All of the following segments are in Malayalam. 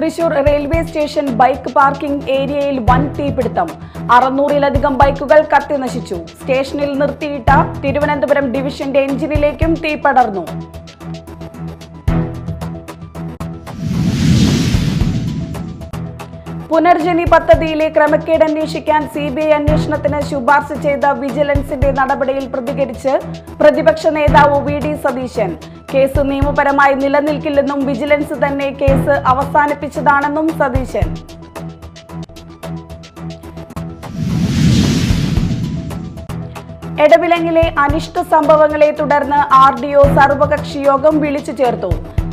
Thrissur railway station bike parking ഏരിയയിൽ വൻ തീപിടുത്തം. 600-ലധികം ബൈക്കുകൾ കത്തിനശിച്ചു. സ്റ്റേഷനിൽ നിർത്തിയിട്ട തിരുവനന്തപുരം ഡിവിഷന്റെ എഞ്ചിനിലേക്കും തീ പടർന്നു. പുനർജനി പദ്ധതിയിലെ ക്രമക്കേട് അന്വേഷിക്കാൻ CBI അന്വേഷണത്തിന് ശുപാർശ ചെയ്ത വിജിലൻസിന്റെ നടപടിയിൽ പ്രതികരിച്ച് പ്രതിപക്ഷ നേതാവ് VD സതീശൻ. കേസ് നിയമപരമായി നിലനിൽക്കില്ലെന്നും വിജിലൻസ് തന്നെ കേസ് അവസാനിപ്പിച്ചതാണെന്നും സതീശൻ. എടവിലങ്ങിലെ അനിഷ്ട സംഭവങ്ങളെ തുടർന്ന് RDO സർവകക്ഷി യോഗം വിളിച്ചു ചേർത്തു.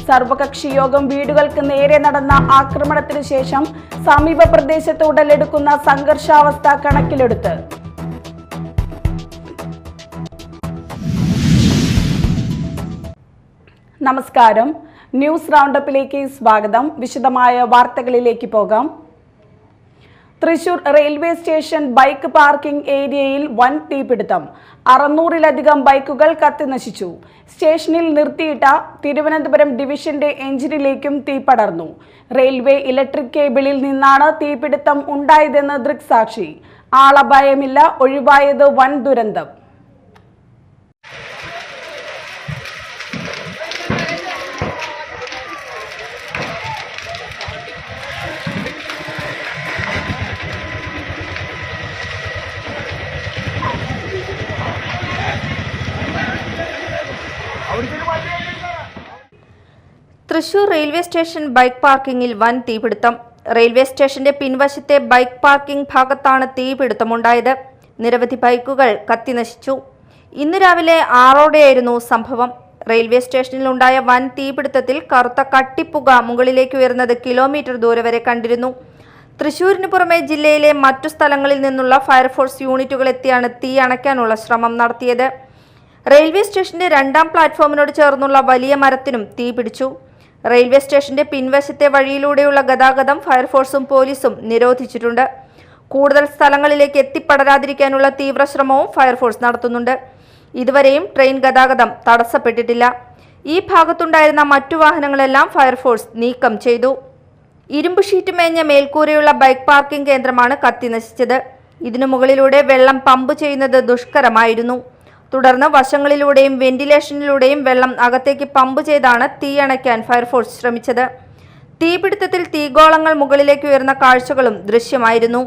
സർവകക്ഷി യോഗം വീടുകൾക്ക് നേരെ നടന്ന ആക്രമണത്തിനു ശേഷം സമീപ പ്രദേശത്ത് ഉടലെടുക്കുന്ന സംഘർഷാവസ്ഥ കണക്കിലെടുത്ത്. നമസ്കാരം, ന്യൂസ് റൗണ്ടപ്പിലേക്ക് സ്വാഗതം. വിശദമായ വാർത്തകളിലേക്ക് പോകാം. Thrissur railway station bike parking ഏരിയയിൽ വൻ തീപിടുത്തം. 600-ലധികം ബൈക്കുകൾ കത്തിനശിച്ചു. സ്റ്റേഷനിൽ നിർത്തിയിട്ട തിരുവനന്തപുരം ഡിവിഷന്റെ എഞ്ചിനിലേക്കും തീ പടർന്നു. റെയിൽവേ ഇലക്ട്രിക് കേബിളിൽ നിന്നാണ് തീപിടുത്തം ഉണ്ടായതെന്ന് ദൃക്സാക്ഷി. ആളപായമില്ല, ഒഴിവായത് വൻ ദുരന്തം. തൃശൂർ റെയിൽവേ സ്റ്റേഷൻ ബൈക്ക് പാർക്കിംഗിൽ വൻ തീപിടുത്തം. റെയിൽവേ സ്റ്റേഷന്റെ പിൻവശത്തെ ബൈക്ക് പാർക്കിംഗ് ഭാഗത്താണ് തീപിടുത്തമുണ്ടായത്. നിരവധി ബൈക്കുകൾ കത്തിനശിച്ചു. ഇന്ന് രാവിലെ 6:00-ഓടെയായിരുന്നു സംഭവം. റെയിൽവേ സ്റ്റേഷനിലുണ്ടായ വൻ തീപിടുത്തത്തിൽ കറുത്ത കട്ടിപ്പുക മുകളിലേക്ക് ഉയർന്നത് കിലോമീറ്റർ ദൂരെ വരെ കണ്ടിരുന്നു. തൃശൂരിന് പുറമെ ജില്ലയിലെ മറ്റു സ്ഥലങ്ങളിൽ നിന്നുള്ള ഫയർഫോഴ്സ് യൂണിറ്റുകൾ എത്തിയാണ് തീ അണയ്ക്കാനുള്ള ശ്രമം നടത്തിയത്. റെയിൽവേ സ്റ്റേഷന്റെ 2ാം പ്ലാറ്റ്ഫോമിനോട് ചേർന്നുള്ള വലിയ മരത്തിനും തീ പിടിച്ചു. റെയിൽവേ സ്റ്റേഷന്റെ പിൻവശത്തെ വഴിയിലൂടെയുള്ള ഗതാഗതം ഫയർഫോഴ്സും പോലീസും നിരോധിച്ചിട്ടുണ്ട്. കൂടുതൽ സ്ഥലങ്ങളിലേക്ക് എത്തിപ്പടരാതിരിക്കാനുള്ള തീവ്രശ്രമവും ഫയർഫോഴ്സ് നടത്തുന്നുണ്ട്. ഇതുവരെയും ട്രെയിൻ ഗതാഗതം തടസ്സപ്പെട്ടിട്ടില്ല. ഈ ഭാഗത്തുണ്ടായിരുന്ന മറ്റു വാഹനങ്ങളെല്ലാം ഫയർഫോഴ്സ് നീക്കം ചെയ്തു. ഇരുമ്പ് ഷീറ്റ് മേഞ്ഞ മേൽക്കൂരയുള്ള ബൈക്ക് പാർക്കിംഗ് കേന്ദ്രമാണ് കത്തിനശിച്ചത്. ഇതിനു മുകളിലൂടെ വെള്ളം പമ്പ് ചെയ്യുന്നത് ദുഷ്കരമായിരുന്നു. തുടർന്ന് വശങ്ങളിലൂടെയും വെന്റിലേഷനിലൂടെയും വെള്ളം അകത്തേക്ക് പമ്പ് ചെയ്താണ് തീ അണയ്ക്കാൻ ഫയർഫോഴ്സ് ശ്രമിച്ചത്. തീപിടുത്തത്തിൽ തീഗോളങ്ങൾ മുകളിലേക്ക് ഉയർന്ന കാഴ്ചകളും ദൃശ്യമായിരുന്നു.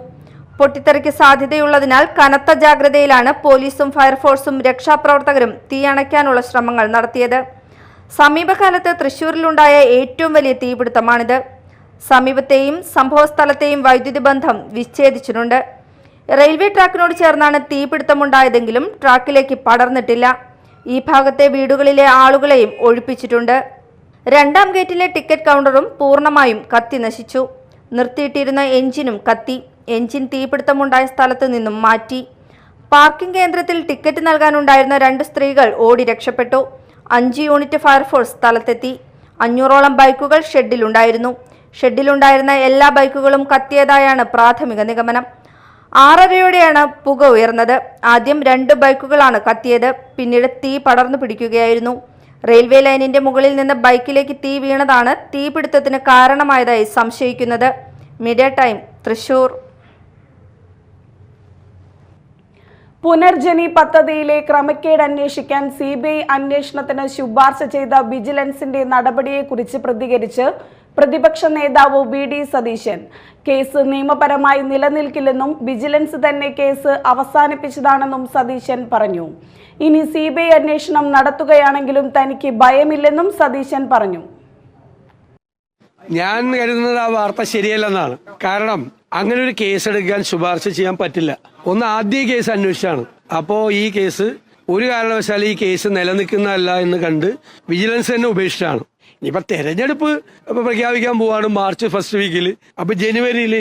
പൊട്ടിത്തെറിക്ക് സാധ്യതയുള്ളതിനാൽ കനത്ത ജാഗ്രതയിലാണ് പോലീസും ഫയർഫോഴ്സും രക്ഷാപ്രവർത്തകരും തീ അണയ്ക്കാനുള്ള ശ്രമങ്ങൾ നടത്തിയത്. സമീപകാലത്ത് തൃശൂരിലുണ്ടായ ഏറ്റവും വലിയ തീപിടുത്തമാണിത്. സമീപത്തെയും സംഭവസ്ഥലത്തെയും വൈദ്യുതി ബന്ധം വിച്ഛേദിച്ചിട്ടുണ്ട്. റെയിൽവേ ട്രാക്കിനോട് ചേർന്നാണ് തീപിടുത്തമുണ്ടായതെങ്കിലും ട്രാക്കിലേക്ക് പടർന്നിട്ടില്ല. ഈ ഭാഗത്തെ വീടുകളിലെ ആളുകളെയും ഒഴിപ്പിച്ചിട്ടുണ്ട്. 2ാം ഗേറ്റിലെ ടിക്കറ്റ് കൗണ്ടറും പൂർണ്ണമായും കത്തി നശിച്ചു. നിർത്തിയിട്ടിരുന്ന എഞ്ചിനും കത്തി. എഞ്ചിൻ തീപിടുത്തമുണ്ടായ സ്ഥലത്തു നിന്നും മാറ്റി. പാർക്കിംഗ് കേന്ദ്രത്തിൽ ടിക്കറ്റ് നൽകാനുണ്ടായിരുന്ന 2 സ്ത്രീകൾ ഓടി രക്ഷപ്പെട്ടു. 5 യൂണിറ്റ് ഫയർഫോഴ്സ് സ്ഥലത്തെത്തി. 500-ഓളം ബൈക്കുകൾ ഷെഡിലുണ്ടായിരുന്നു. ഷെഡിലുണ്ടായിരുന്ന എല്ലാ ബൈക്കുകളും കത്തിയതായാണ് പ്രാഥമിക നിഗമനം. 6:30-ഓടെയാണ് പുക ഉയർന്നത്. ആദ്യം 2 ബൈക്കുകളാണ് കത്തിയത്. പിന്നീട് തീ പടർന്നു പിടിക്കുകയായിരുന്നു. റെയിൽവേ ലൈനിന്റെ മുകളിൽ നിന്ന് ബൈക്കിലേക്ക് തീ വീണതാണ് തീപിടുത്തത്തിന് കാരണമായതായി സംശയിക്കുന്നത്. Media time, Thrissur. പുനർജനി പദ്ധതിയിലെ ക്രമക്കേട് അന്വേഷിക്കാൻ CBI അന്വേഷണത്തിന് ശുപാർശ ചെയ്ത വിജിലൻസിന്റെ നടപടിയെക്കുറിച്ച് പ്രതികരിച്ച് പ്രതിപക്ഷ നേതാവ് VD സതീശൻ. കേസ് നിയമപരമായി നിലനിൽക്കില്ലെന്നും വിജിലൻസ് തന്നെ കേസ് അവസാനിപ്പിച്ചതാണെന്നും സതീശൻ പറഞ്ഞു. ഇനി CBI അന്വേഷണം നടത്തുകയാണെങ്കിലും തനിക്ക് ഭയമില്ലെന്നും സതീശൻ പറഞ്ഞു. ഞാൻ കരുതുന്നത് ആ വാർത്ത ശരിയല്ലെന്നാണ്. കാരണം അങ്ങനെ ഒരു കേസ് എടുക്കാൻ ശുപാർശ ചെയ്യാൻ പറ്റില്ല. ആദ്യ കേസ് അന്വേഷിച്ചാണ്. അപ്പോ ഈ കേസ് ഒരു കാരണവശാലും ഈ കേസ് നിലനിൽക്കുന്നതല്ല എന്ന് കണ്ട് വിജിലൻസ് തന്നെ ഉപേക്ഷിച്ചാണ്. ഇനിയിപ്പോ തെരഞ്ഞെടുപ്പ് പ്രഖ്യാപിക്കാൻ പോവാണ് മാർച്ച് ഫസ്റ്റ് വീക്കിൽ. അപ്പൊ ജനുവരിയിൽ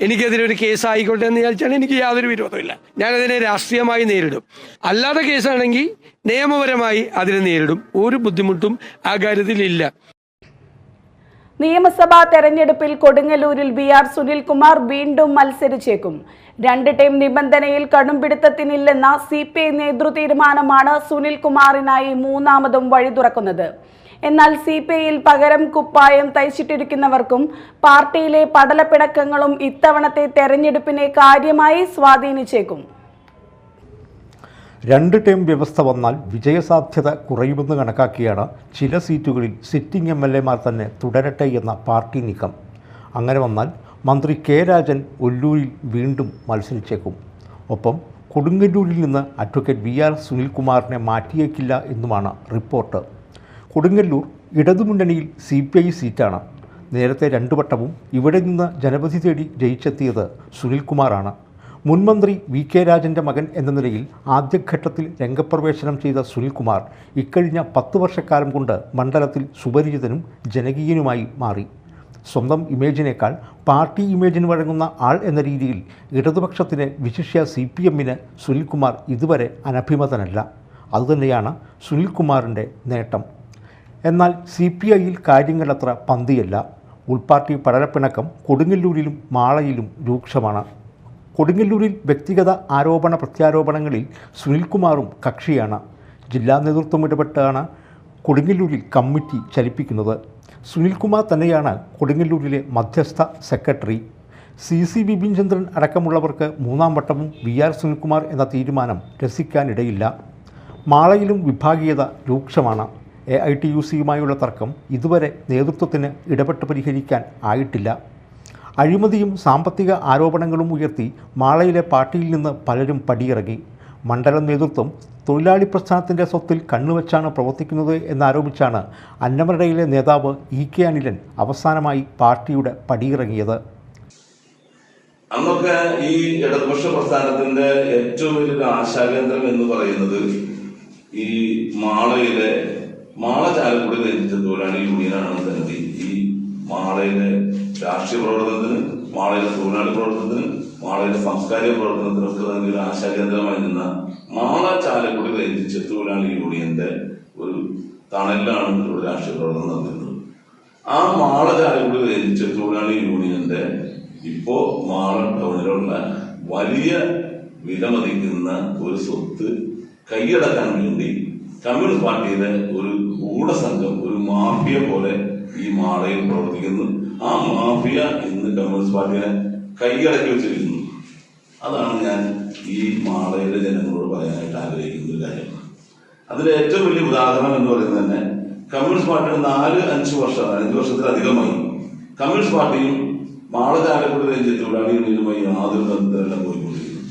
എനിക്കെതിരെ ഒരു കേസ് ആയിക്കോട്ടെ എന്ന് വിചാരിച്ചാൽ എനിക്ക് യാതൊരു വിരോധമില്ല. ഞാനതിനെ രാഷ്ട്രീയമായി നേരിടും. അല്ലാത്ത കേസാണെങ്കിൽ നിയമപരമായി അതിനെ നേരിടും. ഒരു ബുദ്ധിമുട്ടും ആ കാര്യത്തിലില്ല. നിയമസഭാ തെരഞ്ഞെടുപ്പിൽ കൊടുങ്ങല്ലൂരിൽ BR സുനിൽകുമാർ വീണ്ടും മത്സരിച്ചേക്കും. 2 ടൈം നിബന്ധനയിൽ കടുംപിടുത്തത്തിനില്ലെന്ന CPI നേതൃതീരുമാനമാണ് സുനിൽകുമാറിനായി 3ാമതും വഴി തുറക്കുന്നത്. എന്നാൽ CPIയിൽ പകരം കുപ്പായം തയ്ച്ചിട്ടിരിക്കുന്നവർക്കും പാർട്ടിയിലെ പടലപ്പിണക്കങ്ങളും ഇത്തവണത്തെ തെരഞ്ഞെടുപ്പിനെ കാര്യമായി സ്വാധീനിച്ചേക്കും. 2 ടേം വ്യവസ്ഥ വന്നാൽ വിജയസാധ്യത കുറയുമെന്ന് കണക്കാക്കിയാണ് ചില സീറ്റുകളിൽ സിറ്റിംഗ് MLAമാർ തന്നെ തുടരട്ടെ എന്ന പാർട്ടി നീക്കം. അങ്ങനെ വന്നാൽ മന്ത്രി കെ രാജൻ ഒല്ലൂരിൽ വീണ്ടും മത്സരിച്ചേക്കും. ഒപ്പം കൊടുങ്ങല്ലൂരിൽ നിന്ന് അഡ്വക്കേറ്റ് VR സുനിൽകുമാറിനെ മാറ്റിയേക്കില്ല എന്നുമാണ് റിപ്പോർട്ട്. കൊടുങ്ങല്ലൂർ ഇടതുമുന്നണിയിൽ CPI സീറ്റാണ്. നേരത്തെ 2 വട്ടവും ഇവിടെ നിന്ന് ജനവിധി തേടി ജയിച്ചെത്തിയത് സുനിൽകുമാറാണ്. മുൻമന്ത്രി VK രാജൻ്റെ മകൻ എന്ന നിലയിൽ ആദ്യഘട്ടത്തിൽ രംഗപ്രവേശനം ചെയ്ത സുനിൽകുമാർ ഇക്കഴിഞ്ഞ 10 വർഷക്കാലം കൊണ്ട് മണ്ഡലത്തിൽ സുപരിചിതനും ജനകീയനുമായി മാറി. സ്വന്തം ഇമേജിനേക്കാൾ പാർട്ടി ഇമേജിന് വഴങ്ങുന്ന ആൾ എന്ന രീതിയിൽ ഇടതുപക്ഷത്തിന് വിശിഷ്യ CPMന് സുനിൽകുമാർ ഇതുവരെ അനഭിമതനല്ല. അതുതന്നെയാണ് സുനിൽകുമാറിൻ്റെ നേട്ടം. എന്നാൽ CPIയിൽ കാര്യങ്ങളത്ര പന്തിയല്ല. ഉൾപാർട്ടി പടലപ്പിണക്കം കൊടുങ്ങല്ലൂരിലും മാളയിലും രൂക്ഷമാണ്. കൊടുങ്ങല്ലൂരിൽ വ്യക്തിഗത ആരോപണ പ്രത്യാരോപണങ്ങളിൽ സുനിൽകുമാറും കക്ഷിയാണ്. ജില്ലാ നേതൃത്വം ഇടപെട്ടാണ് കൊടുങ്ങല്ലൂരിൽ കമ്മിറ്റി ചലിപ്പിക്കുന്നത്. സുനിൽകുമാർ തന്നെയാണ് കൊടുങ്ങല്ലൂരിലെ മധ്യസ്ഥ സെക്രട്ടറി. CC ബിപിൻചന്ദ്രൻ അടക്കമുള്ളവർക്ക് 3ാം വട്ടവും VR സുനിൽകുമാർ എന്ന തീരുമാനം രസിക്കാനിടയില്ല. മാളയിലും വിഭാഗീയത രൂക്ഷമാണ്. AITUCയുമായുള്ള തർക്കം ഇതുവരെ നേതൃത്വത്തിന് ഇടപെട്ട് പരിഹരിക്കാൻ ആയിട്ടില്ല. അഴിമതിയും സാമ്പത്തിക ആരോപണങ്ങളും ഉയർത്തി മാളയിലെ പാർട്ടിയിൽ നിന്ന് പലരും പടിയിറങ്ങി. മണ്ഡലം നേതൃത്വം തൊഴിലാളി പ്രസ്ഥാനത്തിൻ്റെ സ്വത്തിൽ കണ്ണുവച്ചാണ് പ്രവർത്തിക്കുന്നത് എന്നാരോപിച്ചാണ് അന്നമനടയിലെ നേതാവ് EK അനിലൻ അവസാനമായി പാർട്ടിയുടെ പടിയിറങ്ങിയത്. അന്നൊക്കെ ഈ ഇടതുപക്ഷ പ്രസ്ഥാനത്തിന്റെ ഏറ്റവും വലിയൊരു ആശാകേന്ദ്രം എന്ന് പറയുന്നത് ഈ മാളയിലെ മാള ചാലക്കുടി രഞ്ജിച്ച തൊഴിലാളി യൂണിയനാണ് തന്നെ. ഈ മാളയിലെ രാഷ്ട്രീയ പ്രവർത്തനത്തിന്, മാളയിലെ തൊഴിലാളി പ്രവർത്തനത്തിന്, മാളയിലെ സാംസ്കാരിക പ്രവർത്തനത്തിനൊക്കെ തന്നെ ഒരു ആശാകേന്ദ്രമായി നിന്ന മാള ചാലക്കുടി രഞ്ജിച്ച തൊഴിലാളി യൂണിയന്റെ ഒരു തണലിലാണ് ഒരു രാഷ്ട്രീയ പ്രവർത്തനം നടത്തുന്നത്. ആ മാള ചാലക്കുടി രഞ്ജിച്ച തൊഴിലാളി യൂണിയന്റെ ഇപ്പോ മാള ടൗണിലുള്ള വലിയ വിലമതിക്കുന്ന ഒരു സ്വത്ത് കൈയടക്കാൻ വേണ്ടി കമ്മ്യൂണിസ്റ്റ് പാർട്ടിയിലെ ഒരു ഗൂഢസംഘം, ഒരു മാഫിയ പോലെ ഈ മാളയിൽ പ്രവർത്തിക്കുന്നു. ആ മാഫിയ ഇന്ന് കമ്മ്യൂണിസ്റ്റ് പാർട്ടിയെ കൈയടക്കി വെച്ചിരിക്കുന്നു. അതാണ് ഞാൻ ഈ മാളയിലെ ജനങ്ങളോട് പറയാനായിട്ട് ആഗ്രഹിക്കുന്ന ഒരു കാര്യം. അതിന്റെ ഏറ്റവും വലിയ ഉദാഹരണം എന്ന് പറയുന്നത് തന്നെ കമ്മ്യൂണിസ്റ്റ് പാർട്ടിയുടെ 4-5 വർഷത്തിലധികമായി കമ്മ്യൂണിസ്റ്റ് പാർട്ടിയും മാള ചാലക്കുടി രഞ്ജിച്ച തൊഴിലാളി യൂണിയനുമായി യാതൊരു ബന്ധമെല്ലാം പോയിക്കൊണ്ടിരിക്കുന്നു.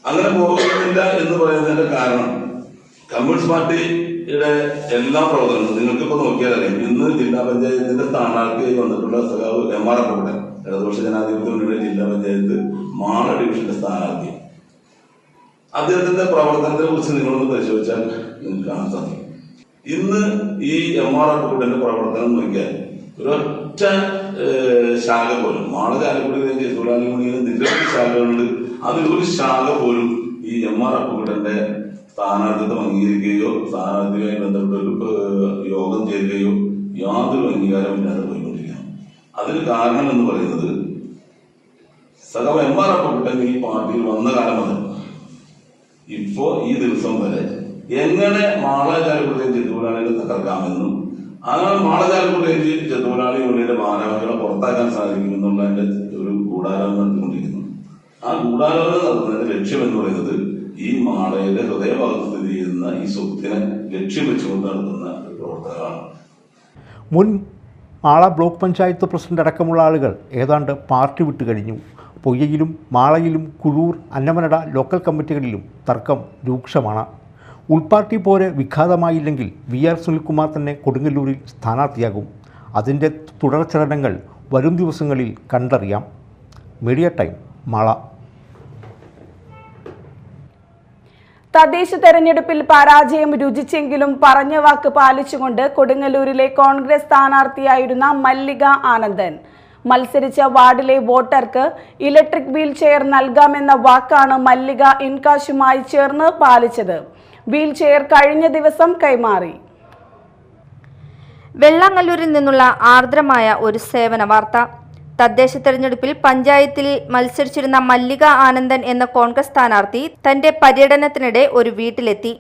അങ്ങനെ പോകുന്നില്ല എന്ന് പറയുന്നതിന്റെ കാരണം കമ്മ്യൂണിസ്റ്റ് പാർട്ടിയുടെ എല്ലാ പ്രവർത്തനങ്ങളും നിങ്ങൾക്കിപ്പോ നോക്കിയാൽ അറിയാം. ഇന്ന് ജില്ലാ പഞ്ചായത്തിന്റെ സ്ഥാനാർത്ഥിയായി വന്നിട്ടുള്ള സഖാവ് MR അപ്പുകുട്ടൻ, ഇടതുപക്ഷ ജനാധിപത്യ മുന്നണിയുടെ ജില്ലാ പഞ്ചായത്ത് മാള ഡിവിഷന്റെ സ്ഥാനാർത്ഥി. അദ്ദേഹത്തിന്റെ പ്രവർത്തനത്തെ കുറിച്ച് നിങ്ങളൊന്ന് പരിശോധിച്ചാൽ നിങ്ങൾക്ക് കാണാൻ സാധിക്കും. ഇന്ന് ഈ MR അപ്പുകുട്ടന്റെ പ്രവർത്തനം നോക്കിയാൽ ഒരൊറ്റ ശാഖ പോലും, മാള ചാലക്കുടി തൊഴിലാളി യൂണിയന് നിരവധി ശാഖകളുണ്ട്, അതിലൊരു ശാഖ പോലും ഈ MR അപ്പുകുട്ടന്റെ സ്ഥാനാർത്ഥിത്വം അംഗീകരിക്കുകയോ സ്ഥാനാർത്ഥിയുമായി ബന്ധപ്പെട്ട യോഗം ചേരുകയോ യാതൊരു അംഗീകാരമില്ലാതെ പോയിക്കൊണ്ടിരിക്കുകയാണ്. അതിന് കാരണം എന്ന് പറയുന്നത് സഖാവ് MR അപ്പുകുട്ടൻ ഈ പാർട്ടിയിൽ വന്ന കാലം മുതൽ ഇപ്പോ ഈ ദിവസം വരെ എങ്ങനെ മാള ചാലക്കുടി തൊഴിലാളികളെ തകർക്കാമെന്നും അങ്ങനെ മാള ചാലക്കുടി തൊഴിലാളി യൂണിയന്റെ ഭാരവാഹികളെ പുറത്താക്കാൻ സാധിക്കുമെന്നുള്ളതിന്റെ ഒരു ഗൂഢാലോചന നടത്തിക്കൊണ്ടിരിക്കുന്നു. ആ ഗൂഢാലോചന നടത്തുന്നതിന്റെ ലക്ഷ്യം എന്ന് പറയുന്നത് ഈ മാളയുടെ ഹൃദയഭാഗത്ത് സ്ഥിതി ചെയ്യുന്ന ഈ സ്വത്തിനെ ലക്ഷ്യം വെച്ചുകൊണ്ട് നടത്തുന്ന പ്രവർത്തകരാണ്. മുൻ മാള ബ്ലോക്ക് പഞ്ചായത്ത് പ്രസിഡന്റ് അടക്കമുള്ള ആളുകൾ ഏതാണ്ട് പാർട്ടി വിട്ടുകഴിഞ്ഞു. പൊയ്യയിലും മാളയിലും കുഴൂർ, അന്നമനട ലോക്കൽ കമ്മിറ്റികളിലും തർക്കം രൂക്ഷമാണ്. ഉൾപാർട്ടി പോരെ വിഘാതമായില്ലെങ്കിൽ VR സുനിൽകുമാർ തന്നെ കൊടുങ്ങല്ലൂരിൽ സ്ഥാനാർത്ഥിയാകും. അതിൻ്റെ തുടർചലനങ്ങൾ വരും ദിവസങ്ങളിൽ കണ്ടറിയാം. Media time, Mala. തദ്ദേശ തെരഞ്ഞെടുപ്പിൽ പരാജയം രുചിച്ചെങ്കിലും പറഞ്ഞ വാക്ക് പാലിച്ചുകൊണ്ട് കൊടുങ്ങല്ലൂരിലെ കോൺഗ്രസ് സ്ഥാനാർത്ഥിയായിരുന്ന മല്ലിക ആനന്ദൻ മത്സരിച്ച വാർഡിലെ വോട്ടർക്ക് ഇലക്ട്രിക് വീൽ ചെയർ നൽകാമെന്ന വാക്കാണ് മല്ലിക ഇൻകാശുമായി ചേർന്ന് പാലിച്ചത്. വീൽ ചെയർ കഴിഞ്ഞ ദിവസം കൈമാറി. വെള്ളാങ്ങല്ലൂരിൽ നിന്നുള്ള ആർദ്രമായ ഒരു സേവന വാർത്ത. തദ്ദേശ തെരഞ്ഞെടുപ്പിൽ പഞ്ചായത്തിൽ മത്സരിച്ചിരുന്ന മല്ലിക ആനന്ദൻ എന്ന കോൺഗ്രസ് സ്ഥാനാർത്ഥി തന്റെ പര്യടനത്തിനിടെ ഒരു വീട്ടിലെത്തി.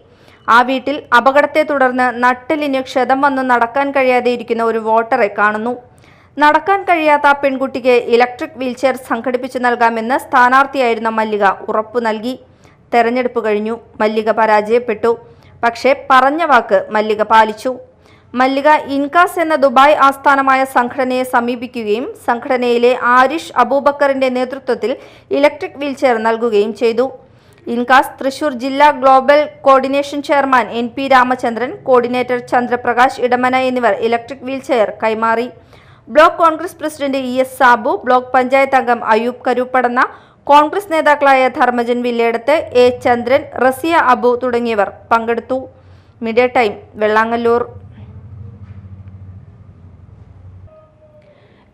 ആ വീട്ടിൽ അപകടത്തെ തുടർന്ന് നട്ടെല്ലിന് ക്ഷതം വന്ന് നടക്കാൻ കഴിയാതെ ഇരിക്കുന്ന ഒരു വോട്ടറെ കാണുന്നു. നടക്കാൻ കഴിയാത്ത പെൺകുട്ടിക്ക് ഇലക്ട്രിക് വീൽചെയർ സംഘടിപ്പിച്ചു നൽകാമെന്ന് സ്ഥാനാർത്ഥിയായിരുന്ന മല്ലിക ഉറപ്പു നൽകി. തെരഞ്ഞെടുപ്പ് കഴിഞ്ഞു. മല്ലിക പരാജയപ്പെട്ടു. പക്ഷേ പറഞ്ഞ വാക്ക് മല്ലിക പാലിച്ചു. മല്ലിക ഇൻകാസ് എന്ന ദുബായ് ആസ്ഥാനമായ സംഘടനയെ സമീപിക്കുകയും സംഘടനയിലെ ആരിഷ് അബൂബക്കറിന്റെ നേതൃത്വത്തിൽ ഇലക്ട്രിക് വീൽചെയർ നൽകുകയും ചെയ്തു. ഇൻകാസ് തൃശൂർ ജില്ലാ global coordination chairman NP Ramachandran, coordinator Chandraprakash Idamana എന്നിവർ ഇലക്ട്രിക് വീൽചെയർ കൈമാറി. Block Congress president ES Sabu, block panchayat അംഗം അയൂബ് കരൂപ്പടന്ന, കോൺഗ്രസ് നേതാക്കളായ ധർമ്മജൻ വില്ലേടത്ത്, A ചന്ദ്രൻ, റസിയ അബു തുടങ്ങിയവർ പങ്കെടുത്തു. Media time, Vellangallur.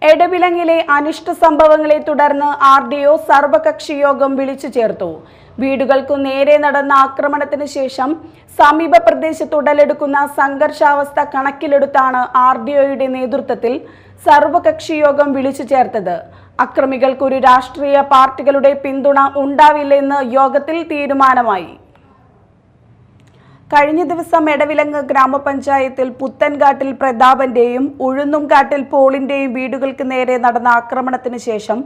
എടവിലങ്ങിലെ അനിഷ്ട സംഭവങ്ങളെ തുടർന്ന് RDO സർവകക്ഷി യോഗം വിളിച്ചു ചേർത്തു. വീടുകൾക്കു നേരെ നടന്ന ആക്രമണത്തിന് ശേഷം സമീപ പ്രദേശത്ത് ഉടലെടുക്കുന്ന സംഘർഷാവസ്ഥ കണക്കിലെടുത്താണ് RDOയുടെ നേതൃത്വത്തിൽ സർവകക്ഷി യോഗം വിളിച്ചു ചേർത്തത്. അക്രമികൾക്ക് ഒരു രാഷ്ട്രീയ പാർട്ടികളുടെ പിന്തുണ ഉണ്ടാവില്ലെന്ന് യോഗത്തിൽ തീരുമാനമായി. കഴിഞ്ഞ ദിവസം എടവിലങ്ങ് ഗ്രാമപഞ്ചായത്തിൽ പുത്തൻകാട്ടിൽ പ്രതാപന്റെയും ഉഴുന്നുംകാട്ടിൽ പോളിന്റെയും വീടുകൾക്ക് നേരെ നടന്ന ആക്രമണത്തിന് ശേഷം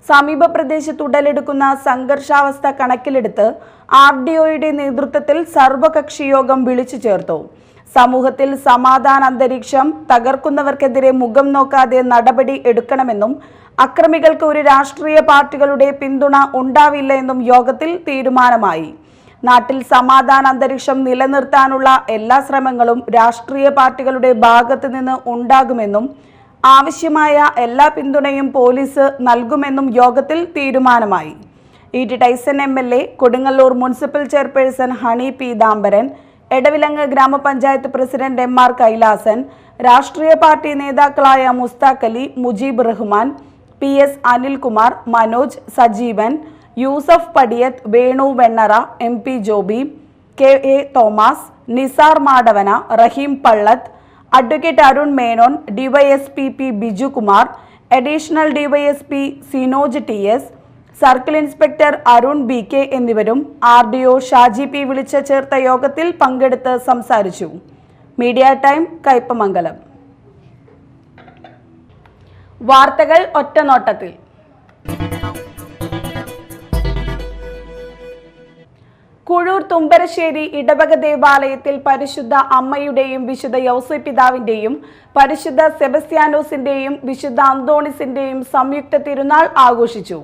സമീപ പ്രദേശത്ത് ഉടലെടുക്കുന്ന സംഘർഷാവസ്ഥ കണക്കിലെടുത്ത് RDOയുടെ നേതൃത്വത്തിൽ സർവകക്ഷി യോഗം വിളിച്ചു ചേർത്തു. സമൂഹത്തിൽ സമാധാന അന്തരീക്ഷം തകർക്കുന്നവർക്കെതിരെ മുഖം നോക്കാതെ നടപടി എടുക്കണമെന്നും അക്രമികൾക്ക് ഒരു രാഷ്ട്രീയ പാർട്ടികളുടെ പിന്തുണ ഉണ്ടാവില്ല എന്നും യോഗത്തിൽ തീരുമാനമായി. നാട്ടിൽ സമാധാന അന്തരീക്ഷം നിലനിർത്താനുള്ള എല്ലാ ശ്രമങ്ങളും രാഷ്ട്രീയ പാർട്ടികളുടെ ഭാഗത്തു നിന്ന് ഉണ്ടാകുമെന്നും ആവശ്യമായ എല്ലാ പിന്തുണയും പോലീസ് നൽകുമെന്നും യോഗത്തിൽ തീരുമാനമായി. E.T. Taison MLA, Kodungallur municipal chairperson Honey Peethambaran, Edavilangu ഗ്രാമപഞ്ചായത്ത് പ്രസിഡന്റ് MR കൈലാസൻ, രാഷ്ട്രീയ പാർട്ടി നേതാക്കളായ Musthaq Ali, Mujeeb Rahman, PS Anilkumar, Manoj, Sajeevan, Yusuf Padiyath, Venu Vennara, MP Joby, KA Thomas, Nisar Madavana, Raheem Pallath, advocate Arun Menon, DYSP P Bijukumar, additional DYSP Sinoj TS, circle inspector Arun BK എന്നിവരും RDO ഷാജി P വിളിച്ചു ചേർത്ത യോഗത്തിൽ പങ്കെടുത്ത് സംസാരിച്ചു. Media time, Kaipamangalam. വാർത്തകൾ ഒറ്റനോട്ടത്തിൽ. കുഴൂർ തുമ്പരശ്ശേരി ഇടവക ദേവാലയത്തിൽ പരിശുദ്ധ അമ്മയുടെയും വിശുദ്ധ യൗസേപ്പിതാവിന്റെയും പരിശുദ്ധ സെബസ്ത്യാനോസിന്റെയും വിശുദ്ധ അന്തോണിസിന്റെയും സംയുക്ത തിരുനാൾ ആഘോഷിച്ചു.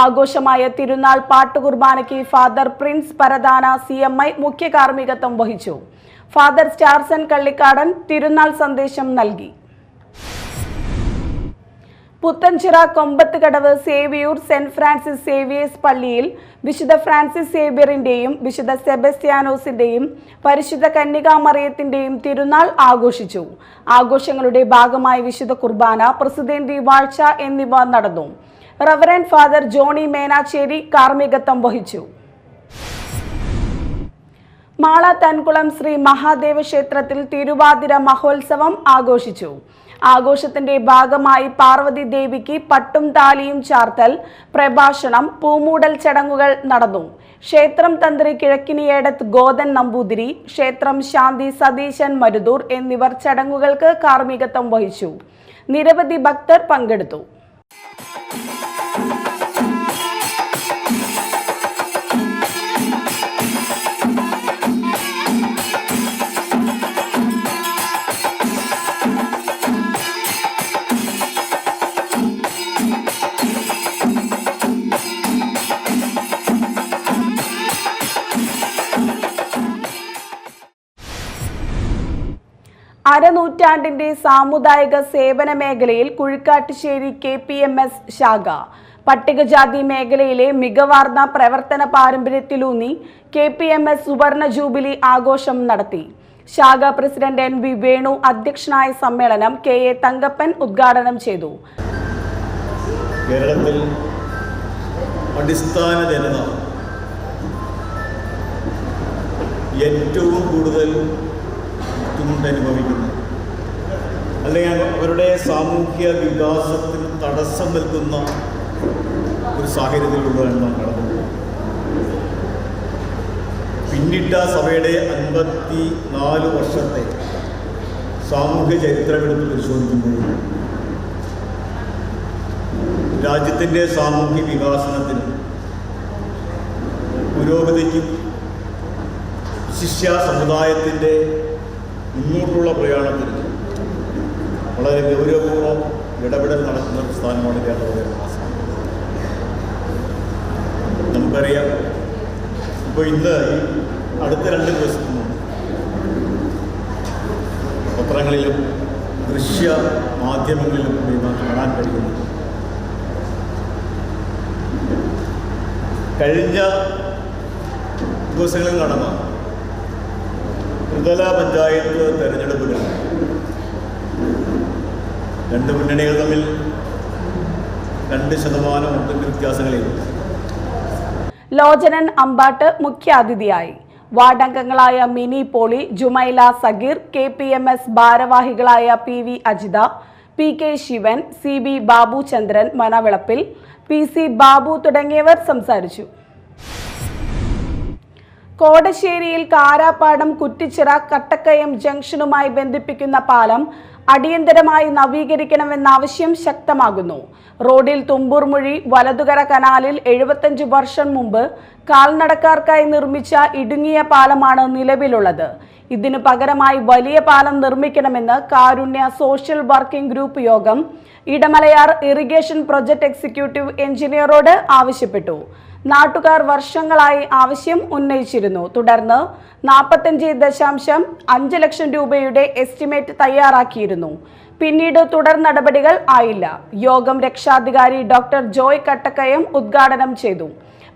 ആഘോഷമായ തിരുനാൾ പാട്ടുകുർബാനയ്ക്ക് ഫാദർ പ്രിൻസ് പരദാന CMI മുഖ്യ കാർമ്മികത്വം വഹിച്ചു. ഫാദർ സ്റ്റാർസൺ കള്ളിക്കാടൻ തിരുനാൾ സന്ദേശം നൽകി. Puthenchira Kombathukadavu Saviyoor saint Francis Xavier's പള്ളിയിൽ വിശുദ്ധ ഫ്രാൻസിസ് സേവ്യറിന്റെയും വിശുദ്ധ സെബസ്ത്യാനോസിന്റെയും പരിശുദ്ധ കന്യകാമറിയത്തിന്റെയും തിരുനാൾ ആഘോഷിച്ചു. ആഘോഷങ്ങളുടെ ഭാഗമായി വിശുദ്ധ കുർബാന, പ്രസിദ്ധേന്തി വാഴ്ച എന്നിവ നടന്നു. റവറൻഡ് ഫാദർ ജോണി മേനാച്ചേരി കാർമ്മികത്വം വഹിച്ചു. മാള തൻകുളം ശ്രീ മഹാദേവ ക്ഷേത്രത്തിൽ തിരുവാതിര മഹോത്സവം ആഘോഷിച്ചു. ആഘോഷത്തിന്റെ ഭാഗമായി പാർവതി ദേവിക്ക് പട്ടും താലിയും ചാർത്തൽ, പ്രഭാഷണം, പൂമൂടൽ ചടങ്ങുകൾ നടന്നു. ക്ഷേത്രം തന്ത്രി കിഴക്കിനിയേടത്ത് ഗോതൻ നമ്പൂതിരി, ക്ഷേത്രം ശാന്തി സതീശൻ മരുതൂർ എന്നിവർ ചടങ്ങുകൾക്ക് കാർമ്മികത്വം വഹിച്ചു. നിരവധി ഭക്തർ പങ്കെടുത്തു. അരനൂറ്റാണ്ടിന്റെ സാമുദായിക സേവന മേഖലയിൽ കുഴിക്കാട്ടുശ്ശേരി KPMS ശാഖ പട്ടികജാതി മേഖലയിലെ മികവാർന്ന പ്രവർത്തന പാരമ്പര്യത്തിലൂന്നി KPMS സുവർണ ജൂബിലി ആഘോഷം നടത്തി. ശാഖ പ്രസിഡന്റ് NV വേണു അധ്യക്ഷനായ സമ്മേളനം KA തങ്കപ്പൻ ഉദ്ഘാടനം ചെയ്തു. കേരളത്തിൽ അടിസ്ഥാന ജനത ഏറ്റവും കൂടുതൽ ബുദ്ധിമുട്ടനുഭവിക്കുന്നു, അല്ലെങ്കിൽ അവരുടെ സാമൂഹ്യ വികാസത്തിന് തടസ്സം നിൽക്കുന്ന ഒരു സാഹചര്യത്തിലൂടെയാണ് നാം കടന്നു. പിന്നിട്ട സഭയുടെ 54 വർഷത്തെ സാമൂഹ്യ ചരിത്രമെടുത്ത് പരിശോധിക്കുമ്പോൾ രാജ്യത്തിൻ്റെ സാമൂഹ്യ വികാസനത്തിനും പുരോഗതിക്കും ശിഷ്യ സമുദായത്തിൻ്റെ മുന്നോട്ടുള്ള പ്രയാണത്തിന് വളരെ ഗൗരവപൂർവ്വം ഇടപെടൽ നടത്തുന്ന ഒരു സ്ഥാനമാണ് കേരളത്തിലെ മാസം. നമുക്കറിയാം, ഇപ്പോൾ ഇന്ന് അടുത്ത 2 ദിവസത്തിൽ പത്രങ്ങളിലും ദൃശ്യ മാധ്യമങ്ങളിലും കാണാൻ കഴിയുന്നു. കഴിഞ്ഞ ദിവസങ്ങളിൽ നടന്ന ത്രിതല പഞ്ചായത്ത് തെരഞ്ഞെടുപ്പുകൾ 2 മുന്നണികൾ തമ്മിൽ 2% ഒട്ടുമിക്ക വ്യത്യാസങ്ങളില്ല. ലോചനൻ അമ്പാട്ട് മുഖ്യാതിഥിയായി. വാർഡംഗങ്ങളായ മിനി പോളി, ജുമൈല സഗീർ, KPMS ഭാരവാഹികളായ PV Ajitha, PK Sivan, CB Babuchandran Manavilappil, PC Babu തുടങ്ങിയവർ സംസാരിച്ചു. കോടശ്ശേരിയിൽ കാരാപ്പാടം കുറ്റിച്ചിറ കട്ടക്കയം ജംഗ്ഷനുമായി ബന്ധിപ്പിക്കുന്ന പാലം അടിയന്തരമായി നവീകരിക്കണമെന്ന ആവശ്യം ശക്തമാകുന്നു. റോഡിൽ തുമ്പൂർമുഴി വലതുകര കനാലിൽ 75 വർഷം മുമ്പ് കാൽനടക്കാർക്കായി നിർമ്മിച്ച ഇടുങ്ങിയ പാലമാണ് നിലവിലുള്ളത്. ഇതിനു പകരമായി വലിയ പാലം നിർമ്മിക്കണമെന്ന് കാരുണ്യ സോഷ്യൽ വർക്കിംഗ് ഗ്രൂപ്പ് യോഗം ഇടമലയാർ ഇറിഗേഷൻ പ്രൊജക്ട് എക്സിക്യൂട്ടീവ് എഞ്ചിനീയറോട് ആവശ്യപ്പെട്ടു. നാട്ടുകാർ വർഷങ്ങളായി ആവശ്യം ഉന്നയിച്ചിരുന്നു. തുടർന്ന് 45.5 ലക്ഷം രൂപയുടെ എസ്റ്റിമേറ്റ് തയ്യാറാക്കിയിരുന്നു. പിന്നീട് തുടർ നടപടികൾ ആയില്ല. യോഗം രക്ഷാധികാരി ഡോക്ടർ ജോയ് കട്ടക്കയം ഉദ്ഘാടനം ചെയ്തു.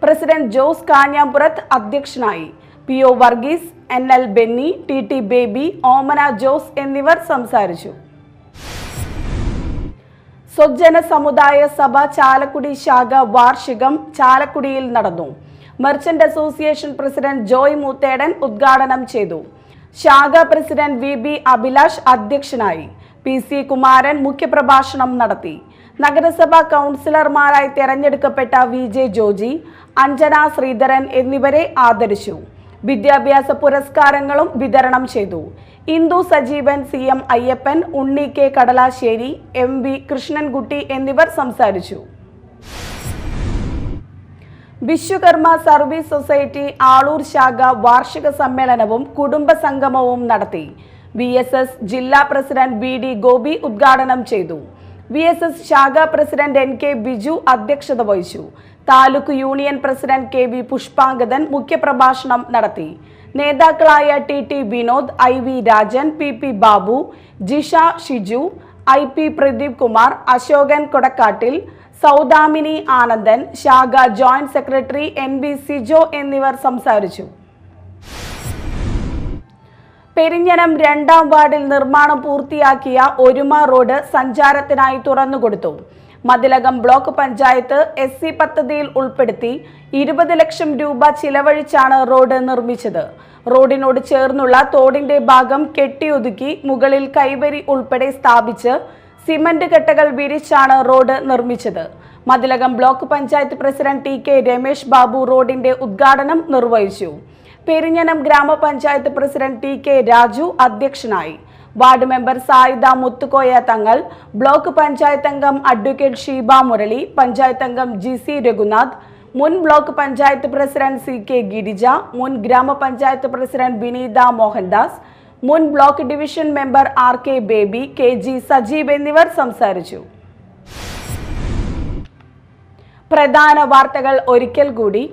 പ്രസിഡന്റ് ജോസ് കാഞ്ഞാമ്പുറത്ത് അധ്യക്ഷനായി. PO Varghese, NL Benny, TT Baby, Omana Jose എന്നിവർ സംസാരിച്ചു. സ്വജന സമുദായ സഭ ചാലക്കുടി ശാഖ വാർഷികം ചാലക്കുടിയിൽ നടന്നു. Merchant association president Joy Moothedan ഉദ്ഘാടനം ചെയ്തു. ശാഖ പ്രസിഡന്റ് VB അഭിലാഷ് അധ്യക്ഷനായി. PC കുമാരൻ മുഖ്യപ്രഭാഷണം നടത്തി. നഗരസഭാ കൗൺസിലർമാരായി തെരഞ്ഞെടുക്കപ്പെട്ട VJ ജോജി, അഞ്ജന ശ്രീധരൻ എന്നിവരെ ആദരിച്ചു. വിദ്യാഭ്യാസ പുരസ്കാരങ്ങളും വിതരണം ചെയ്തു. ഇന്ദു സജീവൻ, CM അയ്യപ്പൻ, ഉണ്ണി K കടലാശ്ശേരി, MV കൃഷ്ണൻകുട്ടി എന്നിവർ സംസാരിച്ചു. വിശ്വകർമ്മ സർവീസ് സൊസൈറ്റി ആളൂർ ശാഖ വാർഷിക സമ്മേളനവും കുടുംബ സംഗമവും നടത്തി. VSS ജില്ലാ പ്രസിഡന്റ് BD ഗോപി ഉദ്ഘാടനം ചെയ്തു. VSS ശാഖാ പ്രസിഡന്റ് NK ബിജു അധ്യക്ഷത വഹിച്ചു. Taluk union president KB Pushpangadan മുഖ്യപ്രഭാഷണം നടത്തി. നേതാക്കളായ TT Vinod, IV Rajan, PP Babu, Jisha Shiju, IP Pradeep Kumar, Ashokan കൊടക്കാട്ടിൽ, Saudamini Anandan, ശാഖ ജോയിന്റ് സെക്രട്ടറി NB സിജോ എന്നിവർ സംസാരിച്ചു. പെരിഞ്ഞനം 2ാം വാർഡിൽ നിർമ്മാണം പൂർത്തിയാക്കിയ ഒരുമ റോഡ് സഞ്ചാരത്തിനായി തുറന്നുകൊടുത്തു. മതിലകം ബ്ലോക്ക് പഞ്ചായത്ത് SC പദ്ധതിയിൽ ഉൾപ്പെടുത്തി 20 ലക്ഷം രൂപ ചിലവഴിച്ചാണ് റോഡ് നിർമ്മിച്ചത്. റോഡിനോട് ചേർന്നുള്ള തോടിന്റെ ഭാഗം കെട്ടിയൊതുക്കി മുകളിൽ കൈവരി ഉൾപ്പെടെ സ്ഥാപിച്ച് സിമന്റ് കെട്ടകൾ വിരിച്ചാണ് റോഡ് നിർമ്മിച്ചത്. Mathilakam block panchayat president TK Ramesh Babu റോഡിന്റെ ഉദ്ഘാടനം നിർവഹിച്ചു. പെരിഞ്ഞനം ഗ്രാമപഞ്ചായത്ത് പ്രസിഡന്റ് TK രാജു അധ്യക്ഷനായി. Ward member Sayida Muthukoya Thangal, block panchayat അംഗം അഡ്വക്കേറ്റ് ഷീബ മുരളി, പഞ്ചായത്ത് അംഗം GC രഘുനാഥ്, മുൻ block panchayat president CK Girija, മുൻ ഗ്രാമപഞ്ചായത്ത് പ്രസിഡന്റ് വിനീത മോഹൻദാസ്, മുൻ block division member RK baby, KG Sajeev എന്നിവർ സംസാരിച്ചു. പ്രധാന വാർത്തകൾ ഒരിക്കൽ കൂടി.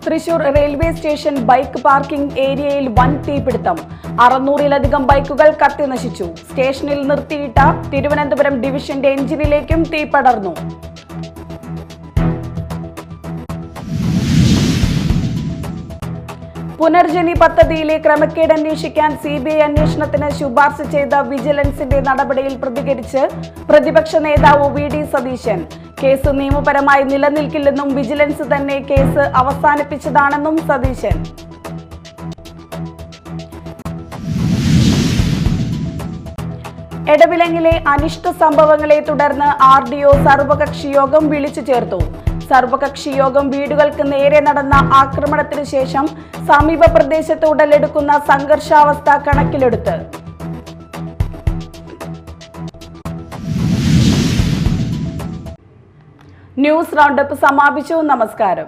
Thrissur railway station bike parking ഏരിയയിൽ വൻ തീപിടുത്തം. 600-ലധികം ബൈക്കുകൾ കത്തിനശിച്ചു. സ്റ്റേഷനിൽ നിർത്തിയിട്ട തിരുവനന്തപുരം ഡിവിഷന്റെ എഞ്ചിനിലേക്കും തീ പടർന്നു. പുനർജനി പദ്ധതിയിലെ ക്രമക്കേട് അന്വേഷിക്കാൻ CBI അന്വേഷണത്തിന് ശുപാർശ ചെയ്ത വിജിലൻസിന്റെ നടപടിയിൽ പ്രതികരിച്ച് പ്രതിപക്ഷ നേതാവ് VD സതീശൻ. കേസ് നിയമപരമായി നിലനിൽക്കില്ലെന്നും വിജിലൻസ് തന്നെ കേസ് അവസാനിപ്പിച്ചതാണെന്നും സതീശൻ. എടവിലങ്ങിലെ അനിഷ്ട സംഭവങ്ങളെ തുടർന്ന് RDO സർവകക്ഷി യോഗം വിളിച്ചു ചേർത്തു. സർവകക്ഷി യോഗം വീടുകൾക്ക് നേരെ നടന്ന ആക്രമണത്തിനു ശേഷം സമീപ പ്രദേശത്ത് ഉടലെടുക്കുന്ന സംഘർഷാവസ്ഥ കണക്കിലെടുത്ത് ന്യൂസ് റൗണ്ടപ്പ് സമാപിച്ചു. നമസ്കാരം.